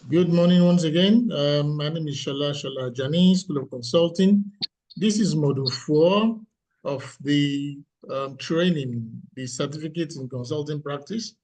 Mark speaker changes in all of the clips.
Speaker 1: Good morning once again. My name is Shola Jani, School of Consulting. This is Module 4 of the training, the Certificate in Consulting Practice.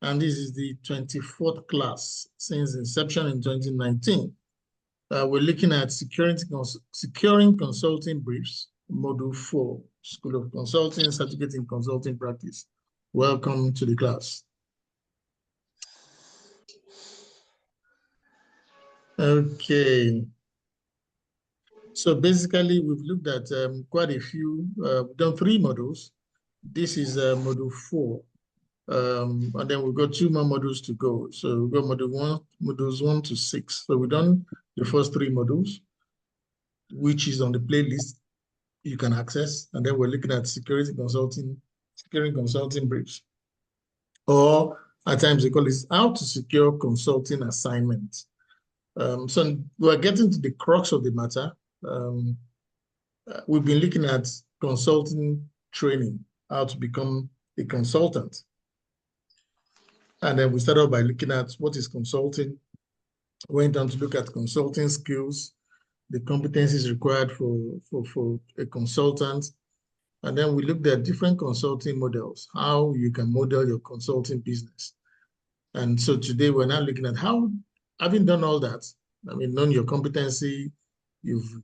Speaker 1: And this is the 24th class since inception in 2019. We're looking at securing consulting briefs, Module 4, School of Consulting, Certificate in Consulting Practice. Welcome to the class. Okay. So basically, we've looked at quite a few, we've done 3 modules. This is module 4. And then we've got 2 more modules to go. So we've got modules 1 to 6. So we've done the first 3 modules, which is on the playlist you can access. And then we're looking at securing consulting briefs. Or at times they call it how to secure consulting assignments. So we're getting to the crux of the matter. We've been looking at consulting training, how to become a consultant. And then we started by looking at what is consulting, went on to look at consulting skills, the competencies required for a consultant. And then we looked at different consulting models, how you can model your consulting business. And so today we're now looking at how, having done all that, I mean, known your competency, you've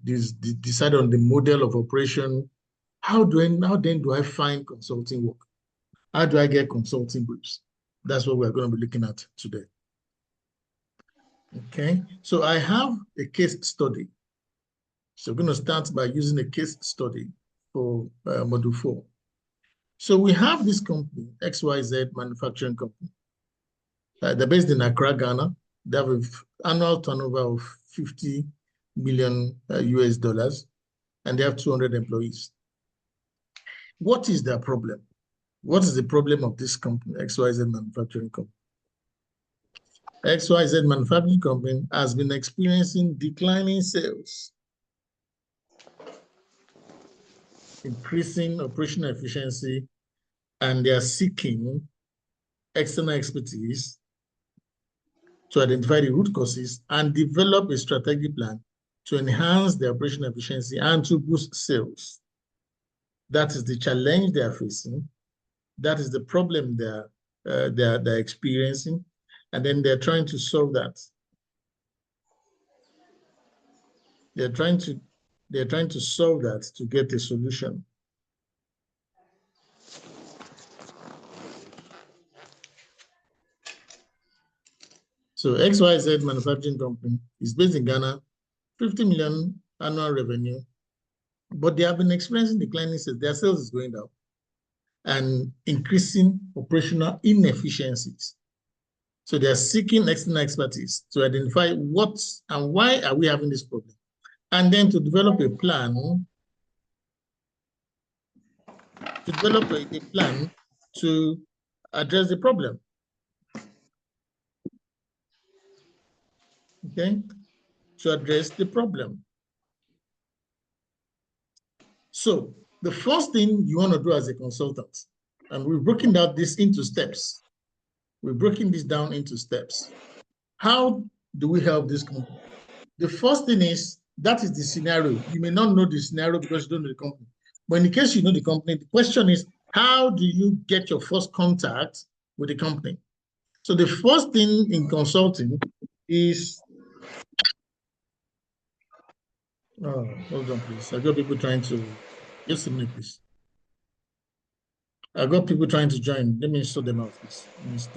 Speaker 1: decided on the model of operation. How then do I find consulting work? How do I get consulting briefs? That's what we're going to be looking at today. Okay, so I have a case study. So we're going to start by using a case study for module 4. So we have this company, XYZ Manufacturing Company. They're based in Accra, Ghana. They have an annual turnover of 50 million US dollars, and they have 200 employees. What is their problem? What is the problem of this company, XYZ Manufacturing Company? XYZ Manufacturing Company has been experiencing declining sales, increasing operational efficiency, and they are seeking external expertise to identify the root causes and develop a strategic plan to enhance their operational efficiency and to boost sales. That is the challenge they are facing. That is the problem they're experiencing, and then they're trying to solve that. They're trying to solve that to get a solution. So XYZ Manufacturing Company is based in Ghana, 50 million annual revenue, but they have been experiencing declining sales. Their sales is going down and increasing operational inefficiencies. So they are seeking external expertise to identify what and why are we having this problem, and then to develop a plan to address the problem. Okay, to address the problem. So the first thing you want to do as a consultant, and we've broken down this into steps. We're breaking this down into steps. How do we help this company? The first thing is, that is the scenario. You may not know the scenario because you don't know the company. But in the case you know the company, the question is, how do you get your first contact with the company? So the first thing in consulting is, hold on, please. I got people trying to, just a minute, please. I got people trying to join. Let me sort them out, please. Let me stop.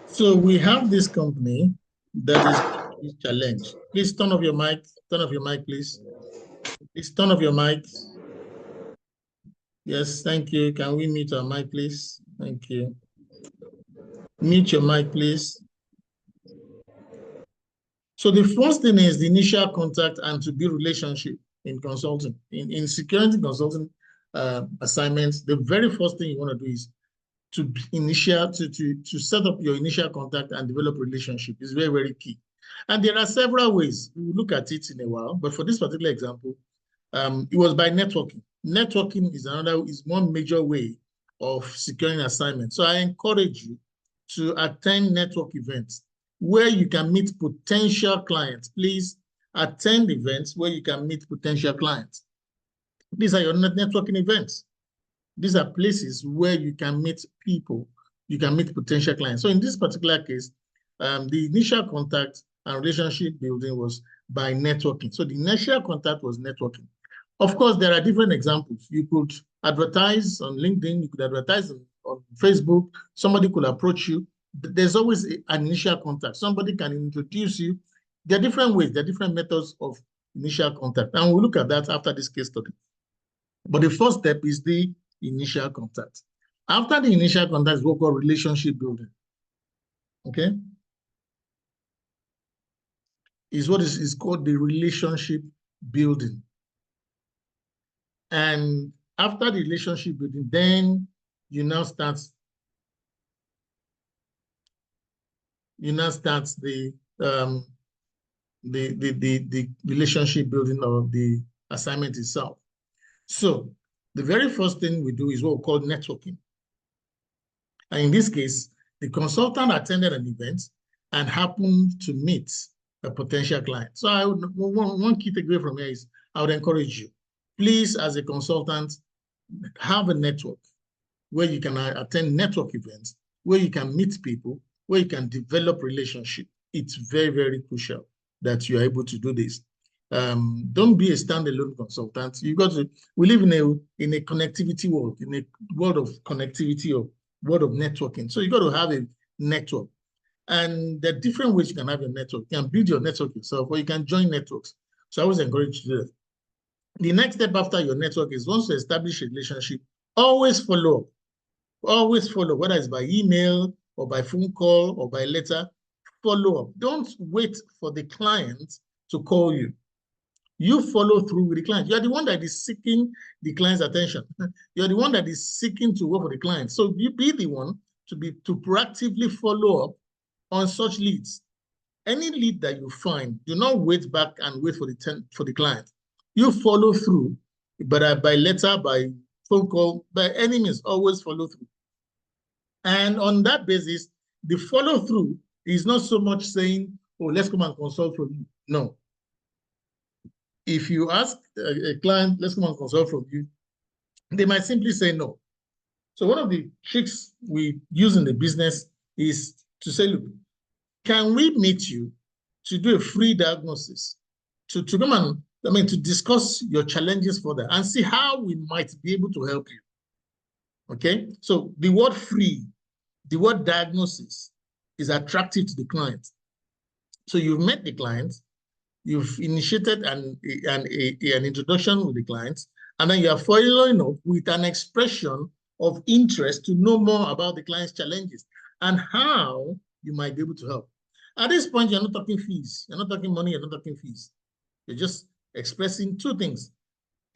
Speaker 1: So we have this company that is challenged. Please turn off your mic. Turn off your mic, please. Please turn off your mic. Yes, thank you. Can we mute our mic, please? Thank you. Mute your mic, please. So the first thing is the initial contact and to build relationship in consulting. In security consulting assignments, the very first thing you want to do is to set up your initial contact and develop relationship. Is very, very key. And there are several ways. We will look at it in a while, but for this particular example, it was by networking. Networking is one major way of securing assignments. So I encourage you to attend network events where you can meet potential clients. Please attend events where you can meet potential clients. These are your networking events. These are places where you can meet people, you can meet potential clients. So in this particular case, the initial contact and relationship building was by networking. So the initial contact was networking. Of course, there are different examples. You could advertise on LinkedIn, you could advertise on Facebook, somebody could approach you. There's always an initial contact. Somebody can introduce you. There are different ways, there are different methods of initial contact. And we'll look at that after this case study. But the first step is the initial contact. After the initial contact is what we call relationship building. Okay? Is what is called the relationship building. And after the relationship building, then you now start the relationship building of the assignment itself. So the very first thing we do is what we call networking. And in this case, the consultant attended an event and happened to meet a potential client. So I would, one key takeaway from here is I would encourage you, please, as a consultant, have a network where you can attend network events, where you can meet people, where you can develop relationship. It's very, very crucial that you are able to do this. Don't be a standalone consultant. You got to. We live in a connectivity world, in a world of connectivity or world of networking. So you got to have a network, and there are different ways you can have a network. You can build your network yourself, or you can join networks. So I always encourage you to do that. The next step after your network is once you establish a relationship, always follow up. Always follow, whether it's by email or by phone call or by letter, follow up. Don't wait for the client to call you. You follow through with the client. You're the one that is seeking the client's attention. You're the one that is seeking to work for the client. So you be the one to proactively follow up on such leads. Any lead that you find, do not wait back and wait for the client. You follow through, but by letter, by phone call, by any means, always follow through. And on that basis, the follow through is not so much saying, oh, let's come and consult for you. No. If you ask a client, let's come and consult from you, they might simply say no. So one of the tricks we use in the business is to say, look, can we meet you to do a free diagnosis, to come and, to discuss your challenges further and see how we might be able to help you. Okay? So the word free, the word diagnosis is attractive to the client. So you've met the client, you've initiated an introduction with the client, and then you are following up with an expression of interest to know more about the client's challenges and how you might be able to help. At this point, you're not talking fees. You're not talking money. You're not talking fees. You're just expressing two things.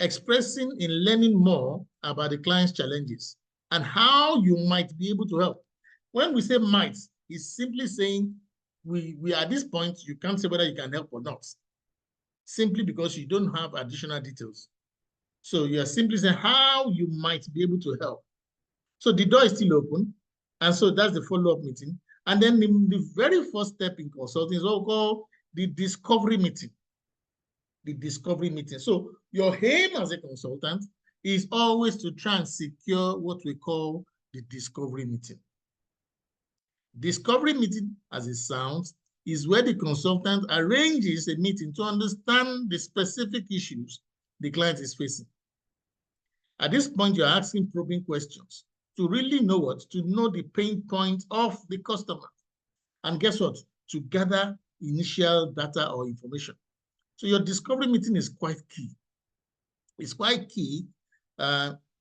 Speaker 1: Expressing in learning more about the client's challenges and how you might be able to help. When we say might, it's simply saying we at this point, you can't say whether you can help or not, simply because you don't have additional details. So you are simply saying how you might be able to help. So the door is still open. And so that's the follow-up meeting. And then the very first step in consulting is what we call the discovery meeting. The discovery meeting. So your aim as a consultant is always to try and secure what we call the discovery meeting. Discovery meeting, as it sounds, is where the consultant arranges a meeting to understand the specific issues the client is facing. At this point, you're asking probing questions to really know what? To know the pain point of the customer. And guess what? To gather initial data or information. So your discovery meeting is quite key. It's quite key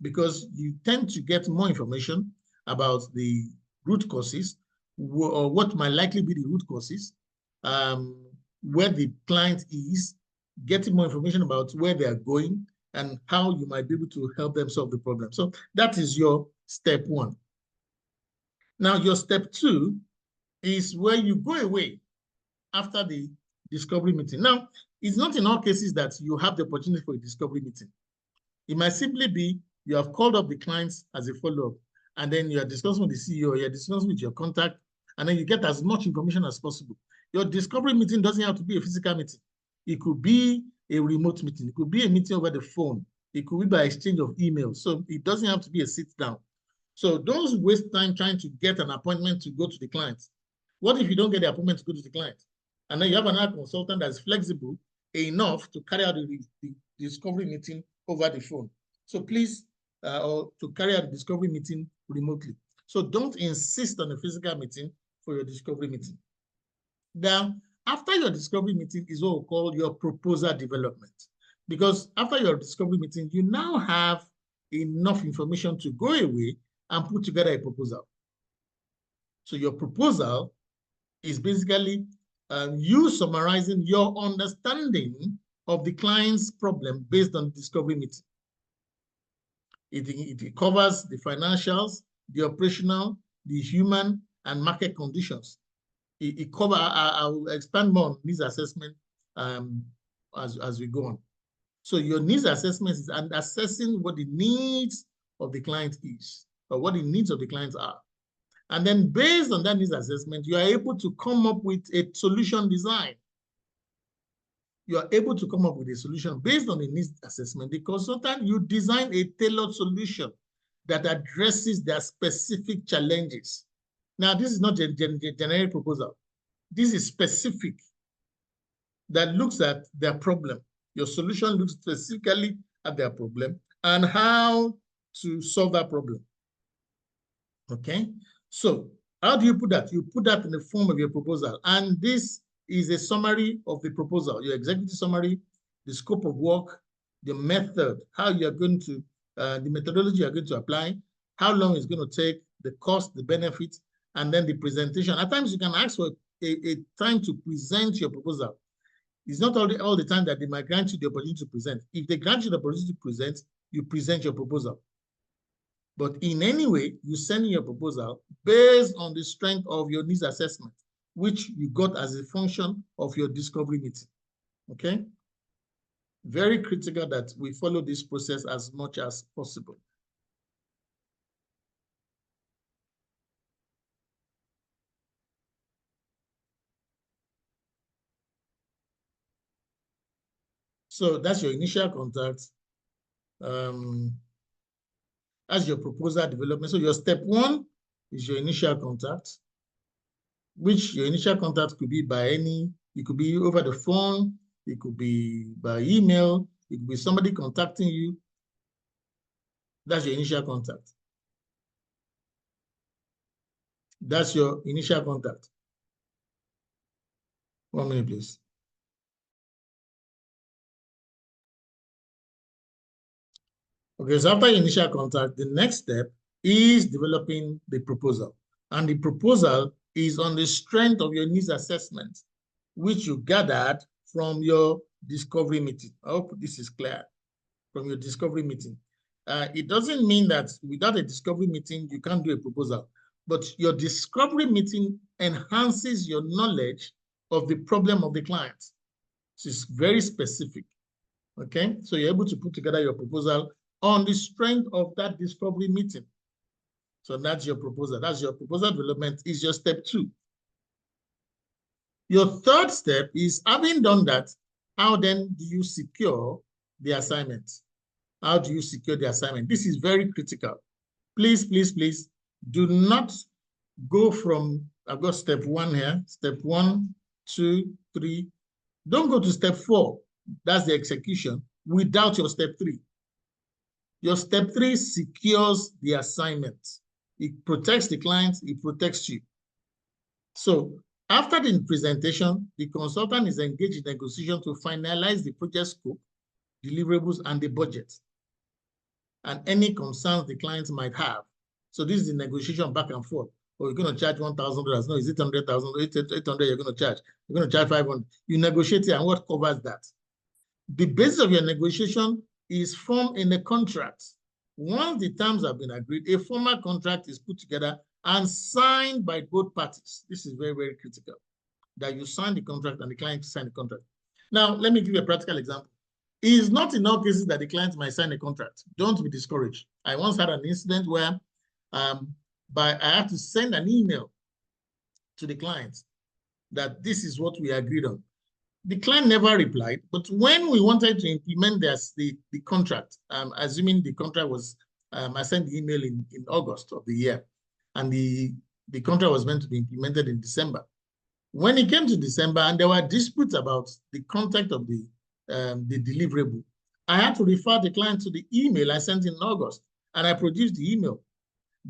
Speaker 1: because you tend to get more information about the root causes or what might likely be the root causes, where the client is, getting more information about where they are going and how you might be able to help them solve the problem. So that is your step one. Now, your step two is where you go away after the discovery meeting. Now, it's not in all cases that you have the opportunity for a discovery meeting. It might simply be you have called up the clients as a follow-up and then you're discussing with the CEO, you're discussing with your contact, and then you get as much information as possible. Your discovery meeting doesn't have to be a physical meeting. It could be a remote meeting. It could be a meeting over the phone. It could be by exchange of emails. So it doesn't have to be a sit down. So don't waste time trying to get an appointment to go to the client. What if you don't get the appointment to go to the client? And then you have another consultant that's flexible enough to carry out the discovery meeting over the phone. So please, or to carry out the discovery meeting remotely. So don't insist on a physical meeting for your discovery meeting. Now, after your discovery meeting is what we call your proposal development. Because after your discovery meeting, you now have enough information to go away and put together a proposal. So your proposal is basically you summarizing your understanding of the client's problem based on the discovery meeting. It covers the financials, the operational, the human, and market conditions. It covers, I will expand more on needs assessment as we go on. So your needs assessment is assessing what the needs of the client is, or what the needs of the clients are. And then based on that needs assessment, you are able to come up with a solution design. You are able to come up with a solution based on the needs assessment. The consultant, you design a tailored solution that addresses their specific challenges. Now, this is not a generic proposal. This is specific that looks at their problem. Your solution looks specifically at their problem and how to solve that problem. Okay? So how do you put that? You put that in the form of your proposal. And this is a summary of the proposal, your executive summary, the scope of work, the method, how you're going to, the methodology you're going to apply, how long it's going to take, the cost, the benefits, and then the presentation. At times you can ask for a time to present your proposal. It's not all the time that they might grant you the opportunity to present. If they grant you the opportunity to present, you present your proposal. But in any way, you send in your proposal based on the strength of your needs assessment, which you got as a function of your discovery meeting. Okay? Very critical that we follow this process as much as possible. So that's your initial contact. That's your proposal development. So your step one is your initial contact, which your initial contact could be by it could be over the phone, it could be by email, it could be somebody contacting you. That's your initial contact. That's your initial contact. 1 minute, please. Okay, so after initial contact, the next step is developing the proposal. And the proposal is on the strength of your needs assessment, which you gathered from your discovery meeting. I hope this is clear. From your discovery meeting. It doesn't mean that without a discovery meeting, you can't do a proposal. But your discovery meeting enhances your knowledge of the problem of the client. So it's very specific. Okay, so you're able to put together your proposal on the strength of that discovery meeting. So that's your proposal. That's your proposal development is your step 2. Your third step is, having done that, how then do you secure the assignment? How do you secure the assignment? This is very critical. Please, please, please do not go from, I've got step 1 here, step 1, 2, 3. Don't go to step 4. That's the execution without your step 3. Your step 3 secures the assignment. It protects the client, it protects you. So after the presentation, the consultant is engaged in negotiation to finalize the project scope, deliverables, and the budget, and any concerns the clients might have. So this is the negotiation back and forth. Or you're going to charge $1,000. No, is it 100,000? 800 you're going to charge. You're going to charge 500. You negotiate it, and what covers that? The basis of your negotiation is formed in the contract. Once the terms have been agreed, a formal contract is put together and signed by both parties. This is very, very critical, that you sign the contract and the client sign the contract. Now, let me give you a practical example. It is not in all cases that the client might sign a contract. Don't be discouraged. I once had an incident where I have to send an email to the client that this is what we agreed on. The client never replied, but when we wanted to implement the contract, assuming the contract was, I sent the email in August of the year, and the contract was meant to be implemented in December. When it came to December and there were disputes about the content of the deliverable, I had to refer the client to the email I sent in August, and I produced the email.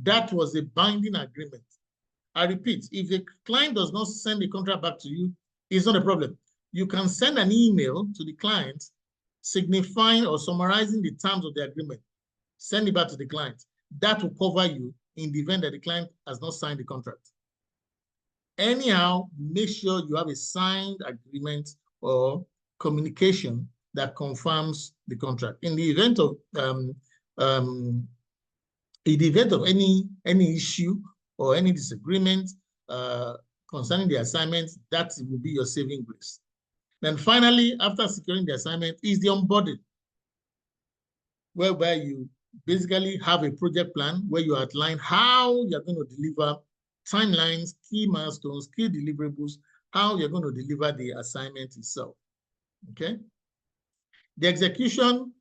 Speaker 1: That was a binding agreement. I repeat, if the client does not send the contract back to you, it's not a problem. You can send an email to the client signifying or summarizing the terms of the agreement. Send it back to the client. That will cover you in the event that the client has not signed the contract. Anyhow, make sure you have a signed agreement or communication that confirms the contract. In the event of any issue or any disagreement concerning the assignment, that will be your saving grace. Then finally, after securing the assignment, is the onboarding, whereby you basically have a project plan where you outline how you're going to deliver timelines, key milestones, key deliverables, how you're going to deliver the assignment itself. Okay? The execution,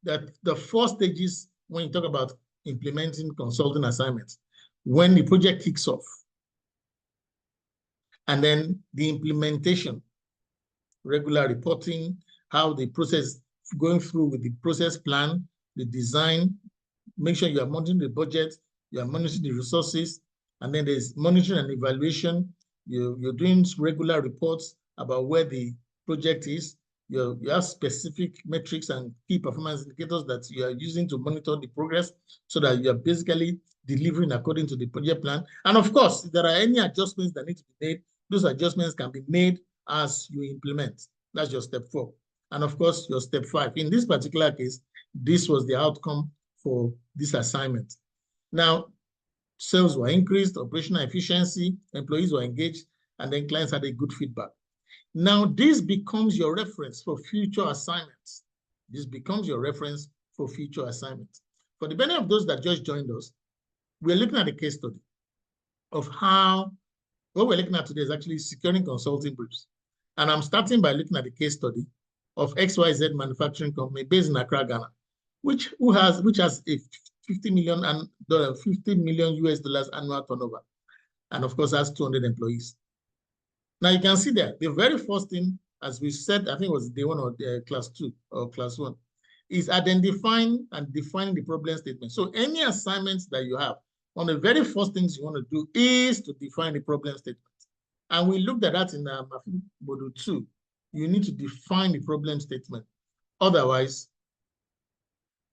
Speaker 1: the 4 stages when you talk about implementing consulting assignments, when the project kicks off, and then the implementation, regular reporting, how the process going through with the process plan, the design, make sure you are monitoring the budget, you are monitoring the resources, and then there's monitoring and evaluation. You're doing regular reports about where the project is. You have specific metrics and key performance indicators that you are using to monitor the progress so that you are basically delivering according to the project plan. And of course, if there are any adjustments that need to be made, those adjustments can be made as you implement. That's your step 4. And of course, your step 5. In this particular case, this was the outcome for this assignment. Now, sales were increased, operational efficiency, employees were engaged, and then clients had a good feedback. Now, this becomes your reference for future assignments. This becomes your reference for future assignments. For the benefit of those that just joined us, we're looking at a case study of how what we're looking at today is actually securing consulting briefs. And I'm starting by looking at the case study of XYZ manufacturing company based in Accra, Ghana, which has a 50 million US dollars annual turnover, and of course has 200 employees. Now you can see that the very first thing, as we said, I think it was day 1 or class 2 or class 1, is identifying and defining the problem statement. So any assignments that you have, one of the very first things you want to do is to define the problem statement. And we looked at that in module 2. You need to define the problem statement. Otherwise,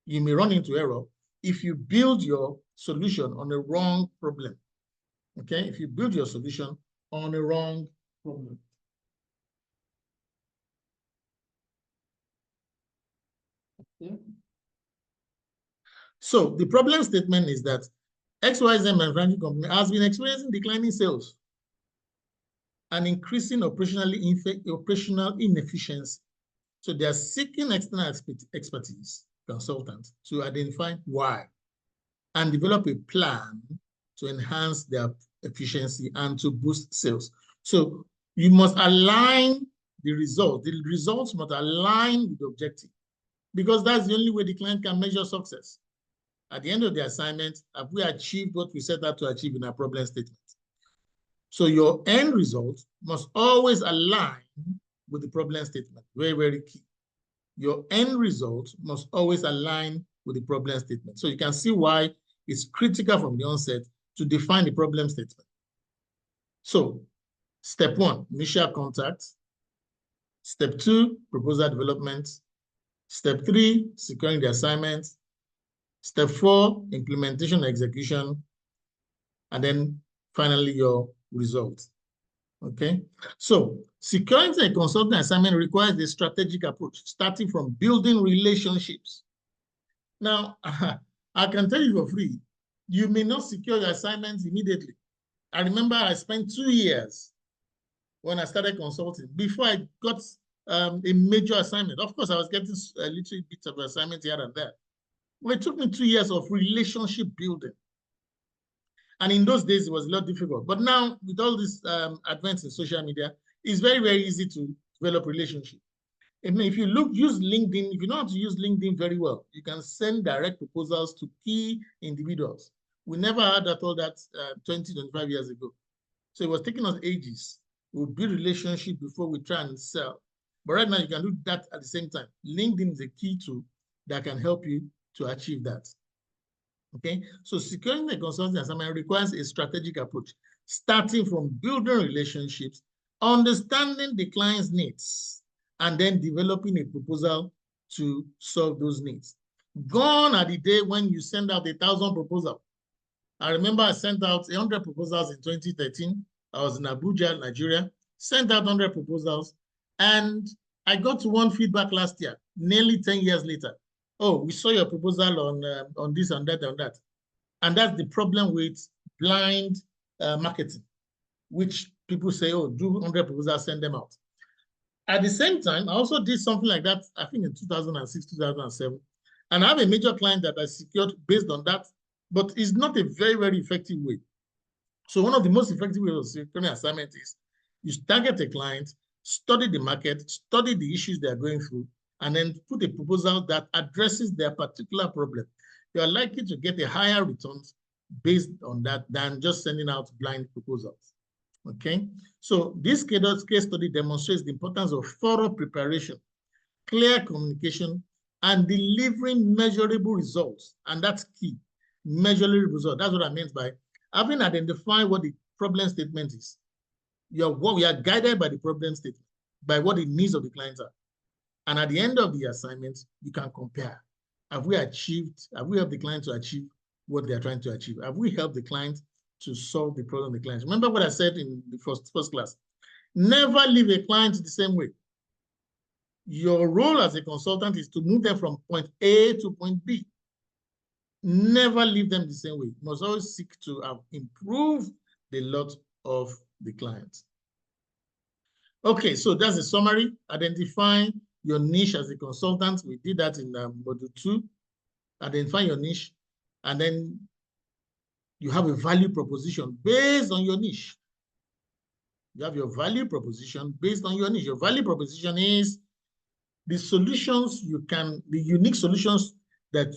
Speaker 1: you may run into error if you build your solution on a wrong problem. Okay? If you build your solution on a wrong problem. Okay. So the problem statement is that XYZ manufacturing company has been experiencing declining sales and increasing operational inefficiency. So they are seeking external expertise, consultants, to identify why and develop a plan to enhance their efficiency and to boost sales. So you must align the result. The results must align with the objective, because that's the only way the client can measure success. At the end of the assignment, have we achieved what we set out to achieve in our problem statement? So your end result must always align with the problem statement. Very, very key. Your end result must always align with the problem statement. So you can see why it's critical from the onset to define the problem statement. So step 1, initial contact. Step 2, proposal development. Step 3, securing the assignment. Step 4, implementation and execution. And then finally, your result. Okay, so securing a consulting assignment requires a strategic approach, starting from building relationships. Now, I can tell you for free, you may not secure your assignments immediately. I remember I spent 2 years when I started consulting before I got a major assignment. Of course, I was getting a little bit of assignment here and there. Well, it took me 2 years of relationship building. And in those days, it was a lot difficult. But now, with all this advance in social media, it's very, very easy to develop relationship. If you use LinkedIn, if you know how to use LinkedIn very well, you can send direct proposals to key individuals. We never had all that 20, 25 years ago. So it was taking us ages. We'll build relationship before we try and sell. But right now, you can do that at the same time. LinkedIn is a key tool that can help you to achieve that. Okay, so securing the consulting assignment requires a strategic approach, starting from building relationships, understanding the client's needs, and then developing a proposal to solve those needs. Gone are the day when you send out 1,000 proposals. I remember I sent out 100 proposals in 2013. I was in Abuja, Nigeria, sent out 100 proposals, and I got one feedback last year, nearly 10 years later. Oh, we saw your proposal on this and that and that. And that's the problem with blind marketing, which people say, oh, do 100 proposals, send them out. At the same time, I also did something like that, I think in 2006, 2007. And I have a major client that I secured based on that, but it's not a very, very effective way. So one of the most effective ways of securing assignment is you target a client, study the market, study the issues they are going through, and then put a proposal that addresses their particular problem. You are likely to get a higher returns based on that than just sending out blind proposals. Okay, so this case study demonstrates the importance of thorough preparation, clear communication, and delivering measurable results. And that's key, measurable results. That's what I meant by having identified what the problem statement is. We are guided by the problem statement, by what the needs of the clients are. And at the end of the assignment, you can compare. Have we helped the client to achieve what they're trying to achieve? Have we helped the client to solve the problem of the client? Remember what I said in the first class. Never leave a client the same way. Your role as a consultant is to move them from point A to point B. Never leave them the same way. You must always seek to improve the lot of the client. Okay, so that's a summary. Identifying your niche as a consultant. We did that in module 2. Identify your niche, and then you have a value proposition based on your niche. You have your value proposition based on your niche. Your value proposition is the solutions the unique solutions that